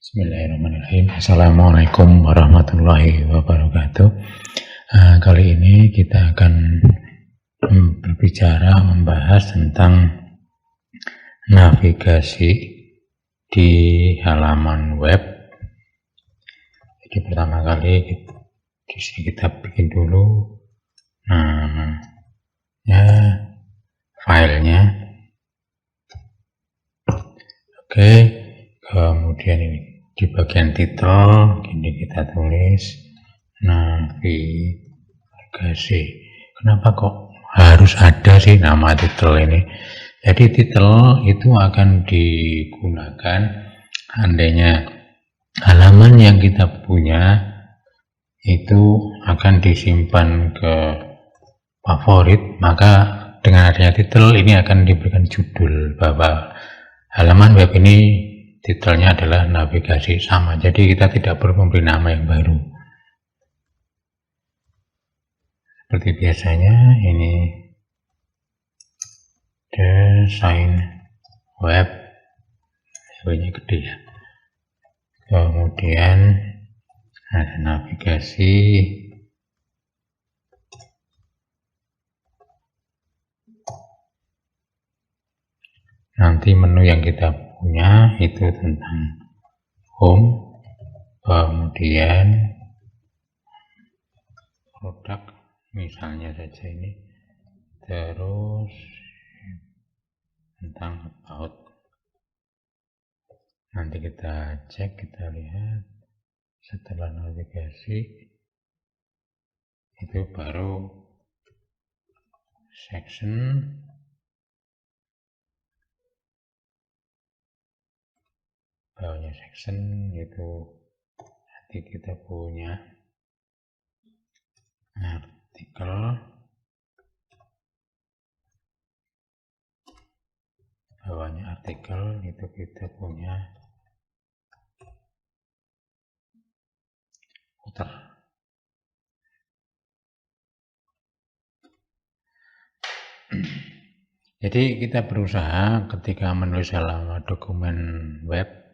Bismillahirrahmanirrahim. Assalamualaikum warahmatullahi wabarakatuh. Kali ini kita akan membahas tentang navigasi di halaman web. Jadi pertama kali di sini kita bikin dulu filenya. Oke, kemudian ini di bagian titel ini kita tulis navigasi. Kenapa kok harus ada sih nama titel ini? Jadi titel itu akan digunakan andainya halaman yang kita punya itu akan disimpan ke favorit, maka dengan adanya titel ini akan diberikan judul bahwa halaman web ini titelnya adalah navigasi, sama. Jadi kita tidak perlu memberi nama yang baru. Seperti biasanya ini desain web, W-nya gede ya. Kemudian ada navigasi, nanti menu yang kita punya itu tentang home, kemudian produk misalnya saja ini, terus tentang about. Nanti kita cek, kita lihat setelah navigasi itu baru section, bawahnya section itu nanti kita punya artikel, bawahnya artikel itu kita punya footer. Jadi kita berusaha ketika menulis halaman dokumen web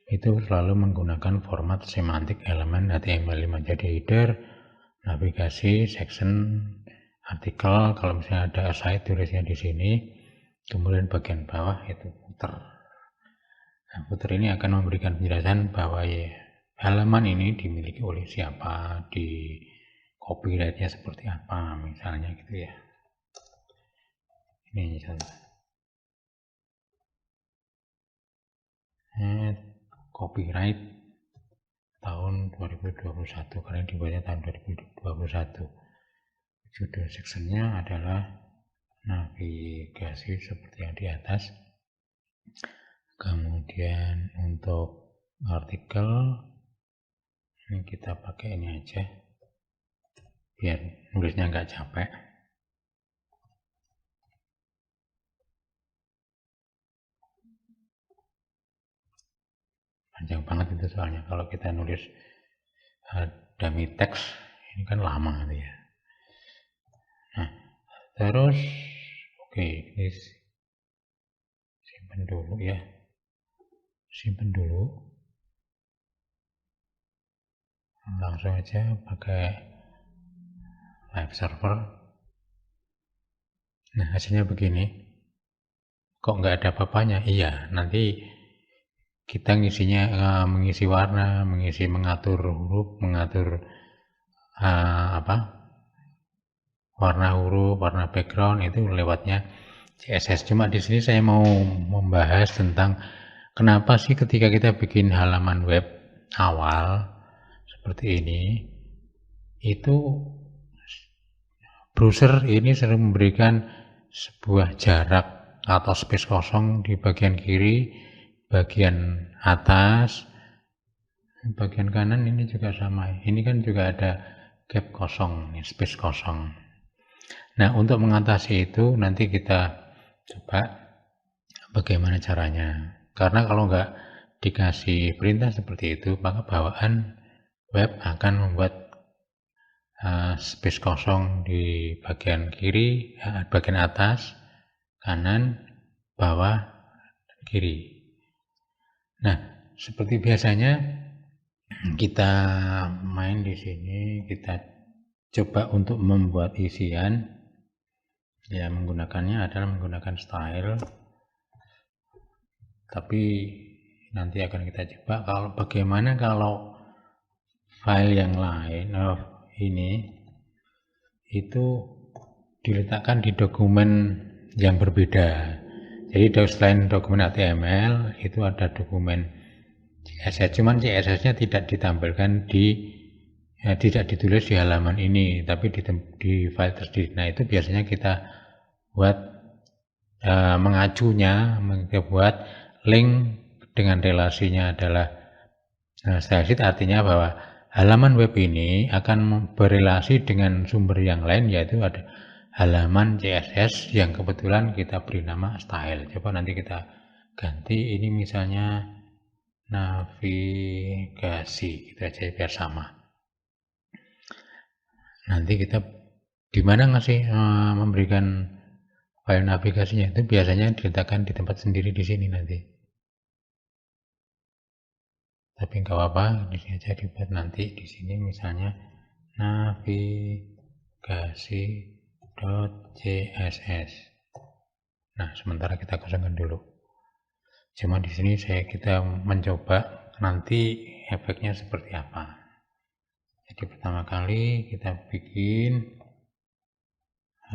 itu selalu menggunakan format semantik elemen HTML5. Jadi header, navigasi, section, artikel, kalau misalnya ada site tulisnya di sini, kemudian bagian bawah itu footer. Nah, footer ini akan memberikan penjelasan bahwa halaman ini dimiliki oleh siapa, di copyrightnya seperti apa, misalnya gitu ya. Ini misalnya copyright tahun 2021 karena dibuatnya tahun 2021. Judul sectionnya adalah navigasi seperti yang di atas. Kemudian untuk artikel ini kita pakai ini aja biar nulisnya nggak capek. Panjang banget itu soalnya kalau kita nulis dummy text ini kan lama gitu ya. Nah, terus oke, ini simpan dulu ya, simpan dulu, langsung aja pakai live server. Nah, hasilnya begini. Kok nggak ada apa-apanya? Iya, nanti kita ngisinya mengisi warna, mengatur huruf, mengatur warna huruf, warna background itu lewatnya CSS. Cuma di sini saya mau membahas tentang kenapa sih ketika kita bikin halaman web awal seperti ini, itu browser ini sering memberikan sebuah jarak atau space kosong di bagian kiri, bagian atas, bagian kanan ini juga sama. Ini kan juga ada gap kosong, space kosong. Nah, untuk mengatasi itu nanti kita coba bagaimana caranya. Karena kalau nggak dikasih perintah seperti itu, maka bawaan web akan membuat space kosong di bagian kiri, bagian atas, kanan, bawah, dan kiri. Nah, seperti biasanya kita main di sini, kita coba untuk membuat isian. Ya, menggunakannya adalah menggunakan style. Tapi nanti akan kita coba bagaimana kalau file yang lain ini itu diletakkan di dokumen yang berbeda. Jadi selain dokumen HTML itu ada dokumen CSS, cuman CSS-nya tidak ditampilkan tidak ditulis di halaman ini, tapi di file tersendiri. Nah, itu biasanya kita buat mengacunya, kita buat link dengan relasinya adalah style sheet, artinya bahwa halaman web ini akan berelasi dengan sumber yang lain, yaitu ada halaman CSS yang kebetulan kita beri nama style. Coba nanti kita ganti, ini misalnya navigasi, gitu aja biar sama. Nanti kita dimana ngasih memberikan file navigasinya, itu biasanya diletakkan di tempat sendiri di sini nanti. Tapi nggak apa-apa, di sini aja dibuat nanti di sini misalnya navigasi.css. Nah, sementara kita kosongkan dulu. Cuma di sini kita mencoba nanti efeknya seperti apa. Jadi pertama kali kita bikin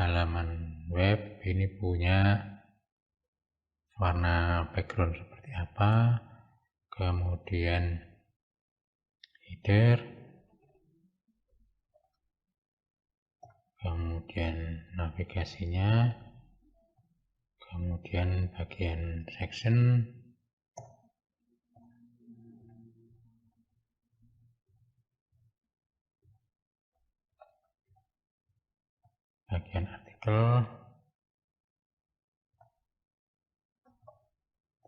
halaman web ini punya warna background seperti apa, kemudian header, kemudian navigasinya, kemudian bagian section, bagian artikel,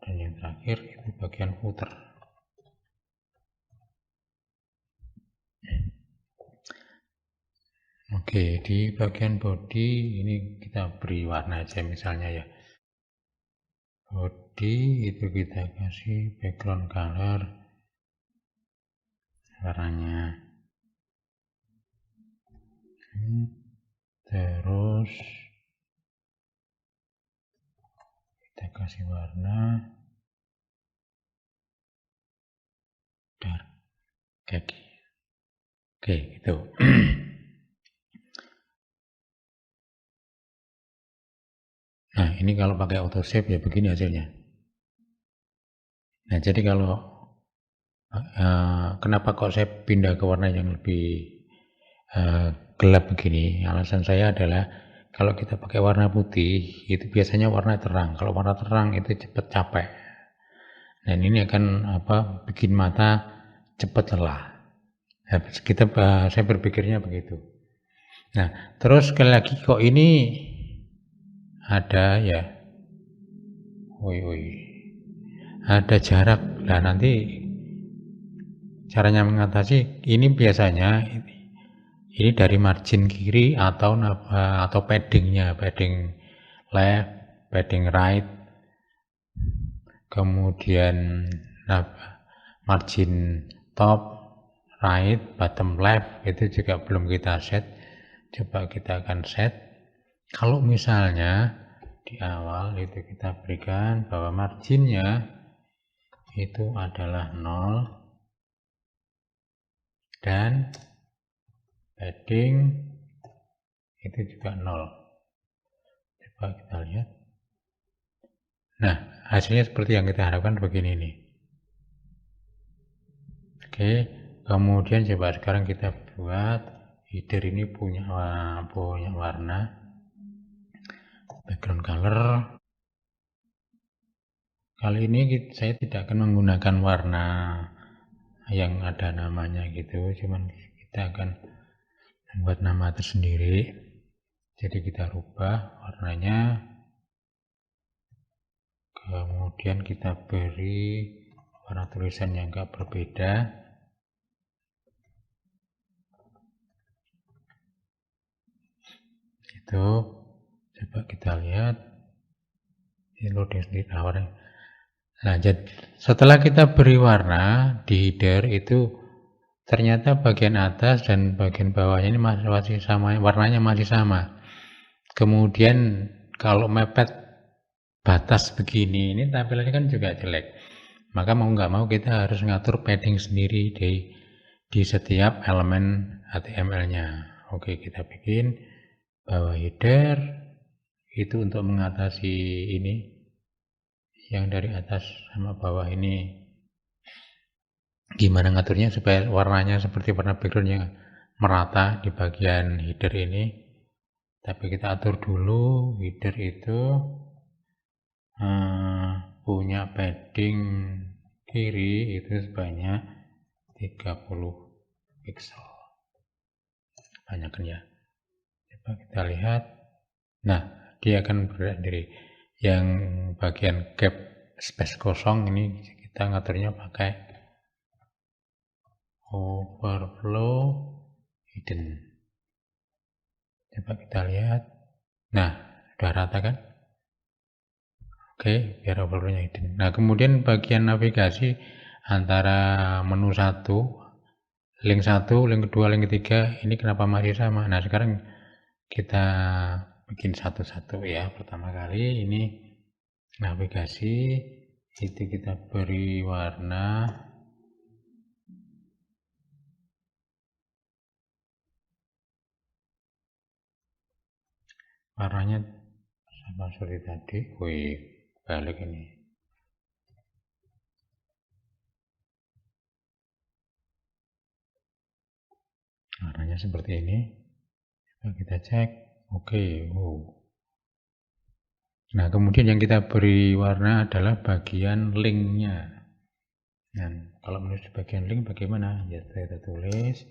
dan yang terakhir itu bagian footer. Oke, di bagian body ini kita beri warna aja misalnya ya. Body itu kita kasih background color warnanya. Terus kita kasih warna dark khaki. Oke, gitu. Nah, ini kalau pakai auto save ya begini hasilnya. Nah, jadi kalau kenapa kok saya pindah ke warna yang lebih gelap begini? Alasan saya adalah kalau kita pakai warna putih itu biasanya warna terang. Kalau warna terang itu cepat capek. Dan ini akan bikin mata cepat lelah. Nah, saya berpikirnya begitu. Nah, terus sekali lagi kok ini ada ya, ada jarak. Nah, nanti caranya mengatasi ini biasanya ini dari margin kiri atau paddingnya, padding left, padding right, kemudian margin top, right, bottom left itu juga belum kita set. Coba kita akan set. Kalau misalnya di awal itu kita berikan bahwa marginnya itu adalah 0 dan padding itu juga 0. Coba kita lihat. Nah, hasilnya seperti yang kita harapkan begini nih. Oke, kemudian coba sekarang kita buat header ini punya warna background color. Kali ini saya tidak akan menggunakan warna yang ada namanya gitu, cuman kita akan membuat nama tersendiri. Jadi kita rubah warnanya, kemudian kita beri warna tulisan yang agak berbeda. Itu coba kita lihat ini loading sendiri warnanya. Nah, setelah kita beri warna di header itu ternyata bagian atas dan bagian bawahnya ini masih sama, warnanya masih sama. Kemudian kalau mepet batas begini, ini tampilannya kan juga jelek. Maka mau nggak mau kita harus ngatur padding sendiri di setiap elemen HTML-nya. Oke, kita bikin bawah header itu untuk mengatasi ini yang dari atas sama bawah ini. Gimana ngaturnya supaya warnanya seperti warna backgroundnya merata di bagian header ini. Tapi kita atur dulu header itu punya padding kiri itu sebanyak 30 pixel. Banyak kan ya. Coba kita lihat. Nah, dia akan bergerak sendiri. Yang bagian gap space kosong ini kita ngaturnya pakai overflow hidden. Coba kita lihat. Nah, sudah rata kan? Oke, biar overflow-nya hidden. Nah, kemudian bagian navigasi antara menu 1, link 1, link kedua, link ketiga, ini kenapa masih sama? Nah, sekarang kita bikin satu-satu ya. Pertama kali ini navigasi, itu kita beri warna warnanya sama seperti tadi. Wih, balik ini. Warnanya seperti ini. Coba kita cek. Oke, Nah, kemudian yang kita beri warna adalah bagian linknya. Nah, kalau menuju bagian link bagaimana? Ya, kita tulis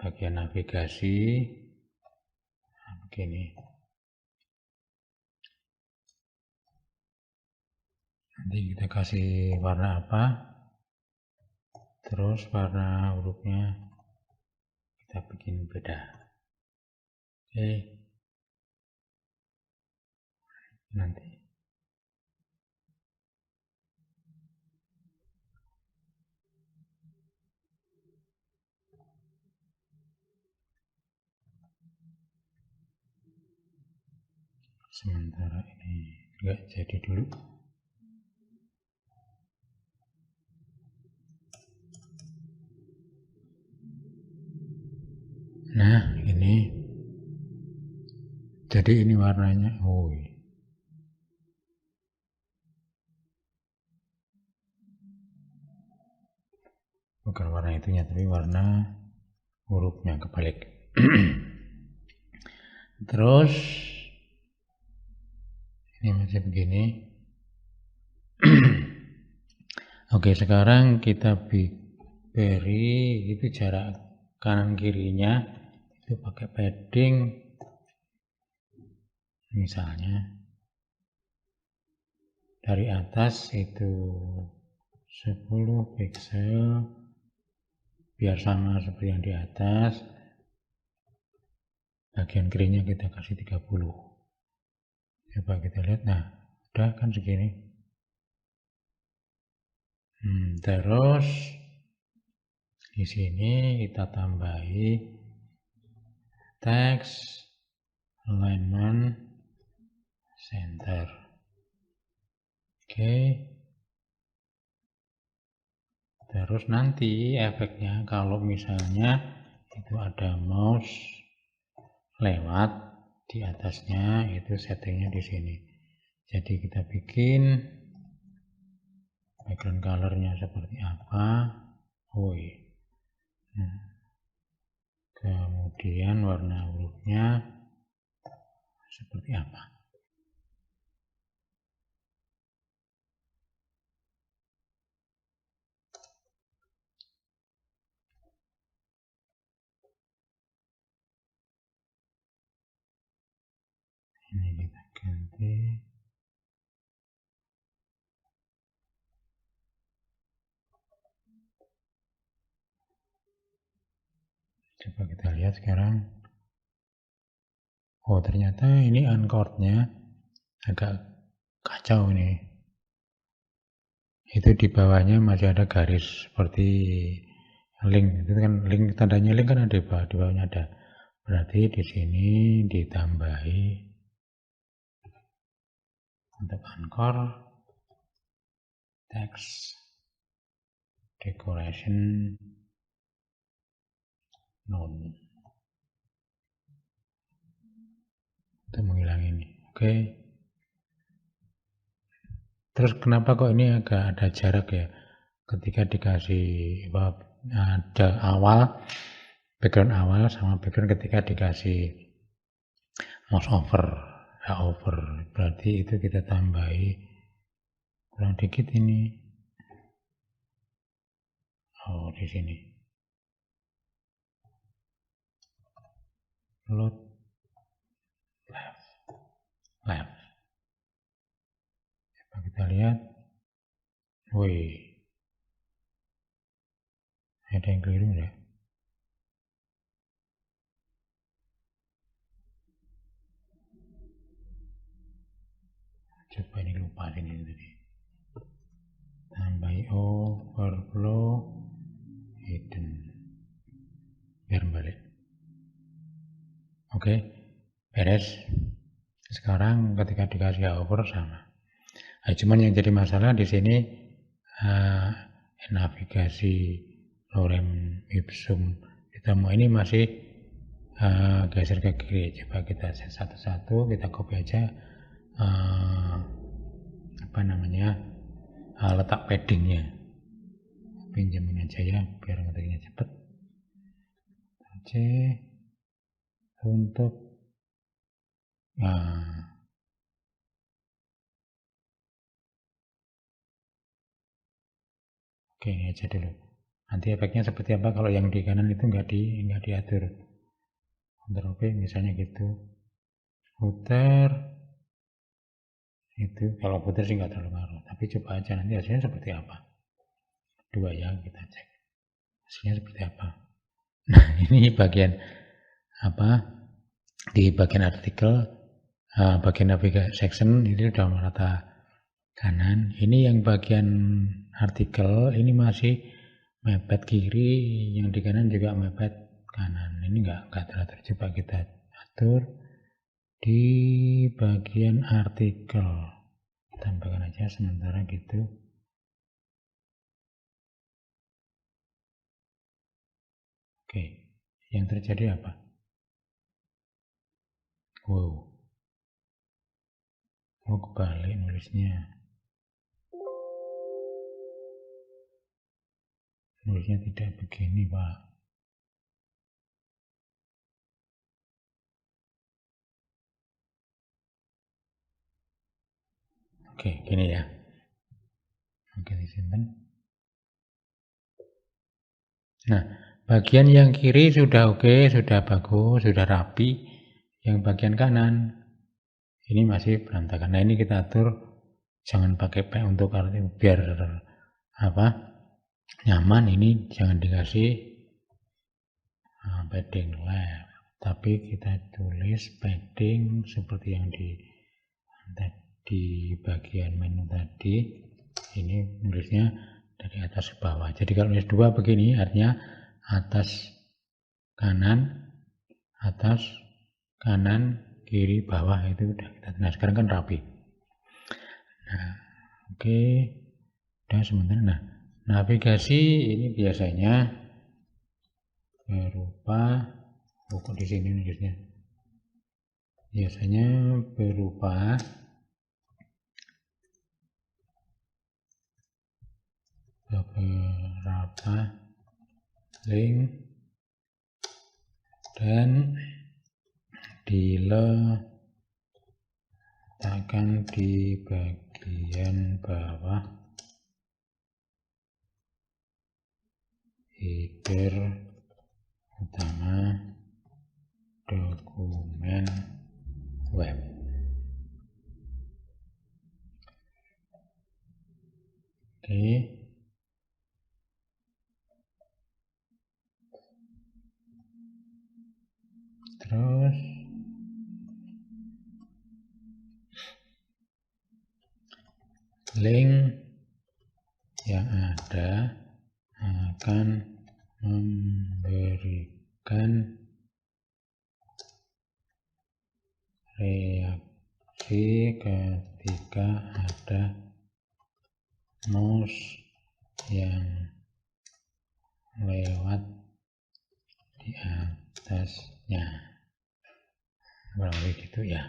bagian navigasi. Nah, begini. Nanti kita kasih warna apa? Terus warna hurufnya kita bikin beda. Oke. Nanti. Sementara ini enggak jadi dulu. Nah, ini. Jadi ini warnanya. Bukan warna itunya, tapi warna hurufnya kebalik. Terus ini masih begini. Oke, sekarang kita beri itu jarak kanan kirinya itu pakai padding misalnya dari atas itu 10 pixel biar sama seperti yang di atas. Bagian kirinya kita kasih 30. Coba kita lihat. Nah, udah kan segini. Terus di sini kita tambahi text alignment center. Oke. Terus nanti efeknya kalau misalnya itu ada mouse lewat di atasnya, itu settingnya di sini. Jadi kita bikin background colornya seperti apa. Nah, kemudian warna hurufnya seperti apa. Ini kita ganti. Coba kita lihat sekarang. Ternyata ini uncordnya agak kacau nih. Itu di bawahnya masih ada garis seperti link. Itu kan link, tandanya link kan ada di bawahnya ada. Berarti di sini ditambahi untuk anchor text decoration none. Itu menghilang ini. Oke. Terus kenapa kok ini agak ada jarak ya? Ketika dikasih ada background awal sama background ketika dikasih mouse over, ya over. Berarti itu kita tambahi kurang dikit ini. Oh, di sini. Load left. Coba kita lihat. Wih. Ada yang keliru ya? Coba ini lupa ini tadi. Tambahi overflow hidden. Biar balik. Oke, beres. Sekarang ketika dikasih hover sama. Nah, cuman yang jadi masalah di sini navigasi lorem ipsum ditemu ini masih geser ke kiri. Coba kita set satu-satu, kita copy aja letak paddingnya. Pinjamin aja ya biar ngetiknya cepet. C untuk oke, ini aja dulu. Nanti efeknya seperti apa kalau yang di kanan itu nggak diatur. Ctrl V misalnya gitu. Footer itu kalau footer sih nggak terlalu ngaruh. Tapi coba aja nanti hasilnya seperti apa. Dua ya kita cek. Hasilnya seperti apa. Nah ini bagian di bagian artikel bagian navigasi section ini udah merata kanan. Ini yang bagian artikel ini masih mepet kiri, yang di kanan juga mepet kanan. Ini enggak teratur. Coba kita atur di bagian artikel. Tambahkan aja sementara gitu. Oke, yang terjadi apa? Wow. Oh, kebalik nulisnya. Nulisnya tidak begini, Pak. Oke, gini ya. Oke, disimpan. Nah, bagian yang kiri sudah oke, sudah bagus, sudah rapi. Yang bagian kanan ini masih berantakan. Nah, ini kita atur jangan pakai P untuk biar nyaman. Ini jangan dikasih padding left, tapi kita tulis padding seperti yang di bagian menu tadi. Ini nulisnya dari atas ke bawah. Jadi kalau nulis dua begini artinya atas kanan kiri bawah itu udah kita. Nah sekarang kan rapi. Nah oke, udah sementara. Nah navigasi ini biasanya berupa kok di sini nulisnya biasanya berupa beberapa link dan diletakkan di bagian bawah header utama dokumen web. Oke. Terus link ada akan memberikan reaksi ketika ada mouse yang lewat di atasnya. Kurang lebih gitu ya.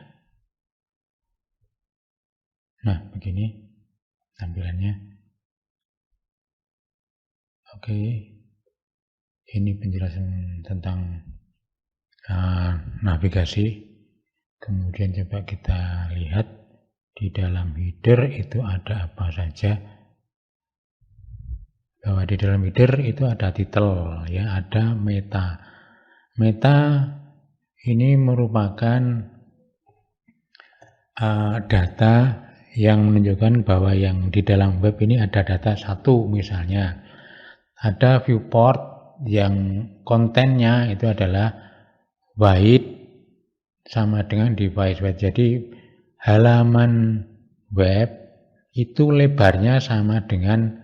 Nah, begini tampilannya. Oke, ini penjelasan tentang navigasi. Kemudian coba kita lihat di dalam header itu ada apa saja. Bahwa di dalam header itu ada title, ya, ada meta. Meta ini merupakan data yang menunjukkan bahwa yang di dalam web ini ada data satu, misalnya ada viewport yang kontennya itu adalah white sama dengan device web. Jadi halaman web itu lebarnya sama dengan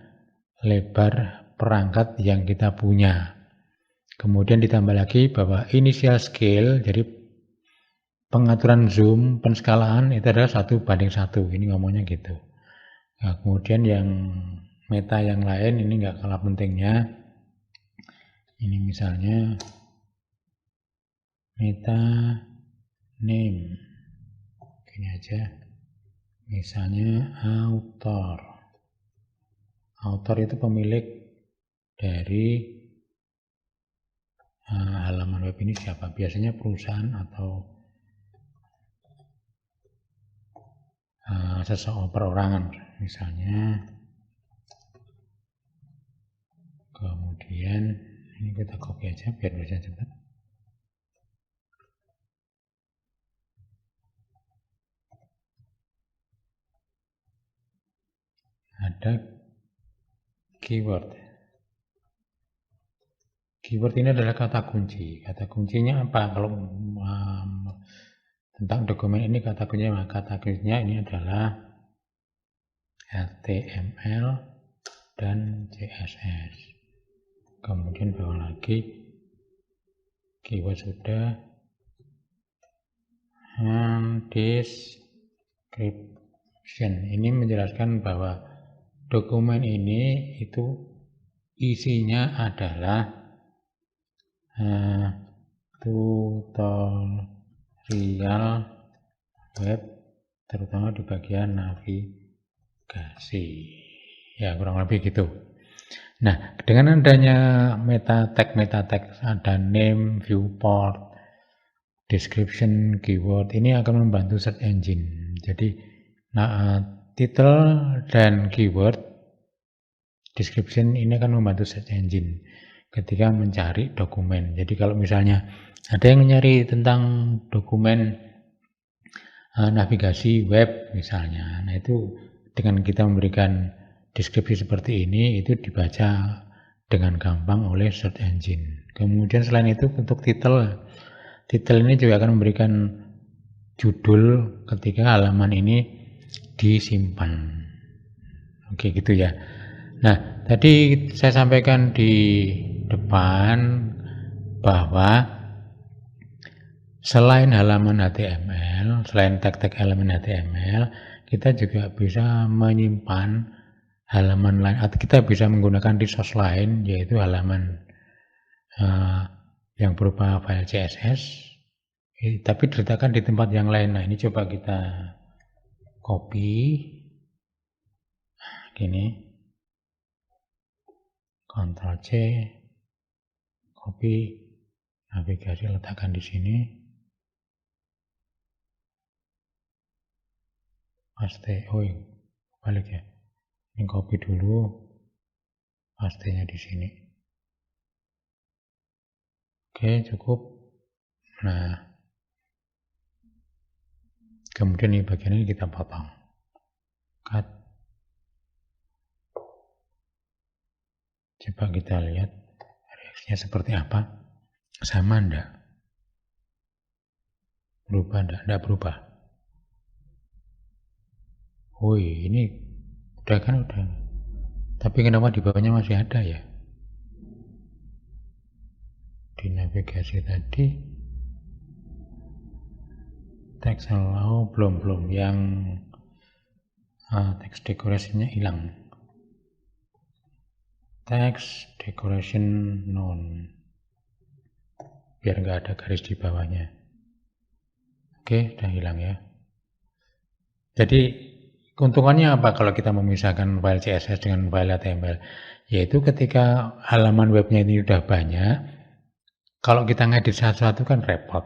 lebar perangkat yang kita punya. Kemudian ditambah lagi bahwa initial scale, jadi pengaturan zoom, penskalaan itu adalah 1:1. Ini ngomongnya gitu. Nah, kemudian yang meta yang lain ini nggak kalah pentingnya. Ini misalnya meta name, gini aja, misalnya author. Author itu pemilik dari halaman web ini siapa? Biasanya perusahaan atau seseorang, perorangan misalnya. Kemudian ini kita copy aja biar bisa cepat. Ada keyword. Keyword ini adalah kata kunci. Kata kuncinya apa? Kalau tentang dokumen ini kata kuncinya ini adalah HTML dan CSS. Kemudian bawah lagi keyword sudah, description. Ini menjelaskan bahwa dokumen ini itu isinya adalah tutorial web, terutama di bagian navigasi. Ya, kurang lebih gitu. Nah, dengan adanya meta tag ada name, viewport, description, keyword, ini akan membantu search engine. Jadi, title dan keyword, description ini akan membantu search engine ketika mencari dokumen. Jadi kalau misalnya ada yang mencari tentang dokumen navigasi web misalnya, nah itu dengan kita memberikan deskripsi seperti ini, itu dibaca dengan gampang oleh search engine. Kemudian selain itu untuk title ini juga akan memberikan judul ketika halaman ini disimpan. Oke, gitu ya. Nah, tadi saya sampaikan di depan bahwa selain halaman HTML, selain tag-tag elemen HTML, kita juga bisa menyimpan halaman lain, atau kita bisa menggunakan resource lain, yaitu halaman yang berupa file CSS, tapi diletakkan di tempat yang lain. Nah, ini coba kita copy, gini, Ctrl C, copy, navigasi letakkan di sini, paste. Oh, balik ya. Ini copy dulu, pastenya di sini. Oke, cukup. Nah, kemudian ini bagian ini kita potong. Cut. Coba kita lihat reaksinya seperti apa. Sama enggak? Berubah enggak? Enggak berubah. Woi, ini udah kan udah. Tapi kenapa di bawahnya masih ada ya? Di navigasi tadi text allow belum yang text decoration-nya hilang. Text decoration none, biar nggak ada garis di bawahnya. Oke, udah hilang ya. Jadi keuntungannya apa kalau kita memisahkan file CSS dengan file HTML? Yaitu ketika halaman webnya ini udah banyak, kalau kita ngedit satu-satu kan repot.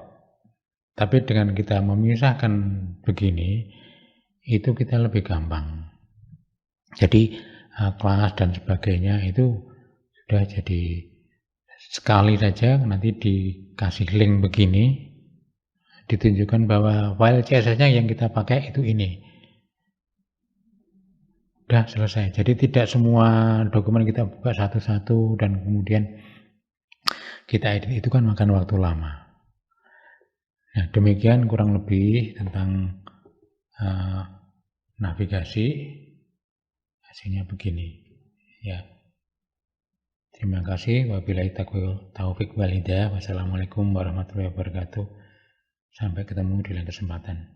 Tapi dengan kita memisahkan begini, itu kita lebih gampang. Jadi kelas dan sebagainya itu sudah jadi sekali saja nanti dikasih link begini, ditunjukkan bahwa file CSS-nya yang kita pakai itu ini. Udah selesai. Jadi tidak semua dokumen kita buka satu-satu dan kemudian kita edit, itu kan makan waktu lama. Nah, demikian kurang lebih tentang navigasi. Hasilnya begini ya. Terima kasih. Wabillahi taufiq wal hidayah. Wassalamualaikum warahmatullahi wabarakatuh. Sampai ketemu di lain kesempatan.